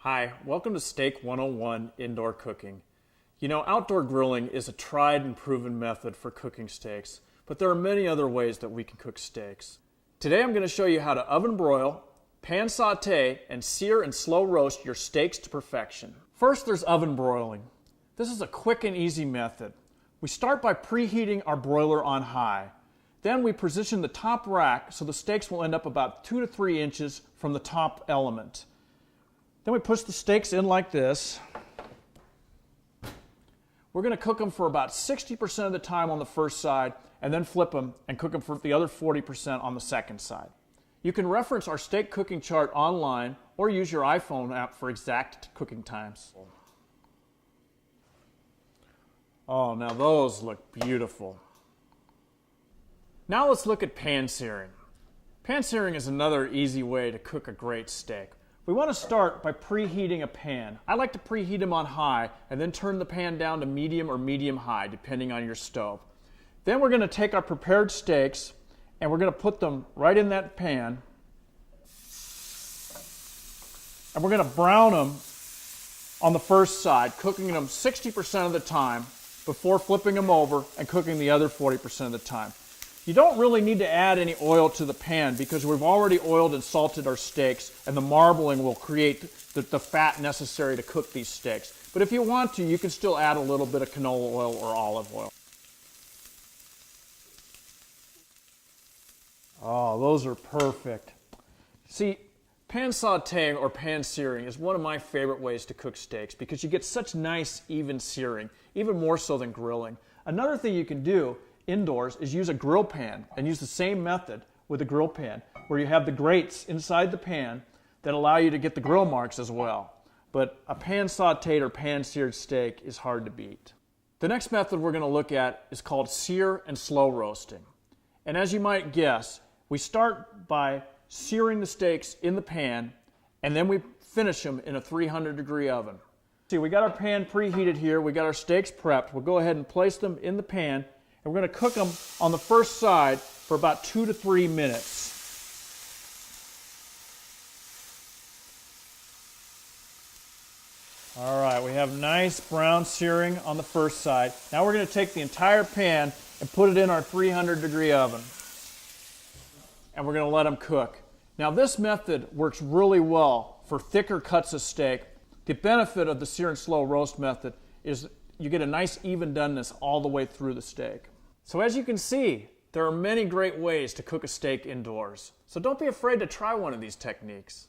Hi, welcome to Steak 101 Indoor Cooking. You know, outdoor grilling is a tried and proven method for cooking steaks, but there are many other ways that we can cook steaks. Today I'm going to show you how to oven broil, pan saute, and sear and slow roast your steaks to perfection. First, there's oven broiling. This is a quick and easy method. We start by preheating our broiler on high. Then we position the top rack so the steaks will end up about 2 to 3 inches from the top element. Then we push the steaks in like this. We're going to cook them for about 60% of the time on the first side and then flip them and cook them for the other 40% on the second side. You can reference our steak cooking chart online or use your iPhone app for exact cooking times. Oh, now those look beautiful. Now let's look at pan searing. Pan searing is another easy way to cook a great steak. We want to start by preheating a pan. I like to preheat them on high and then turn the pan down to medium or medium high depending on your stove. Then we're going to take our prepared steaks and we're going to put them right in that pan and we're going to brown them on the first side, cooking them 60% of the time before flipping them over and cooking the other 40% of the time. You don't really need to add any oil to the pan because we've already oiled and salted our steaks and the marbling will create the fat necessary to cook these steaks. But if you want to, you can still add a little bit of canola oil or olive oil. Oh, those are perfect. See, pan sauteing or pan searing is one of my favorite ways to cook steaks because you get such nice even searing, even more so than grilling. Another thing you can do indoors is use a grill pan and use the same method with a grill pan where you have the grates inside the pan that allow you to get the grill marks as well. But a pan sauteed or pan seared steak is hard to beat. The next method we're going to look at is called sear and slow roasting. And as you might guess, we start by searing the steaks in the pan and then we finish them in a 300-degree oven. See, we got our pan preheated here, we got our steaks prepped. We'll go ahead and place them in the pan and we're going to cook them on the first side for about 2 to 3 minutes. All right, we have nice brown searing on the first side. Now we're going to take the entire pan and put it in our 300-degree oven. And we're going to let them cook. Now this method works really well for thicker cuts of steak. The benefit of the sear and slow roast method is you get a nice even doneness all the way through the steak. So as you can see, there are many great ways to cook a steak indoors. So don't be afraid to try one of these techniques.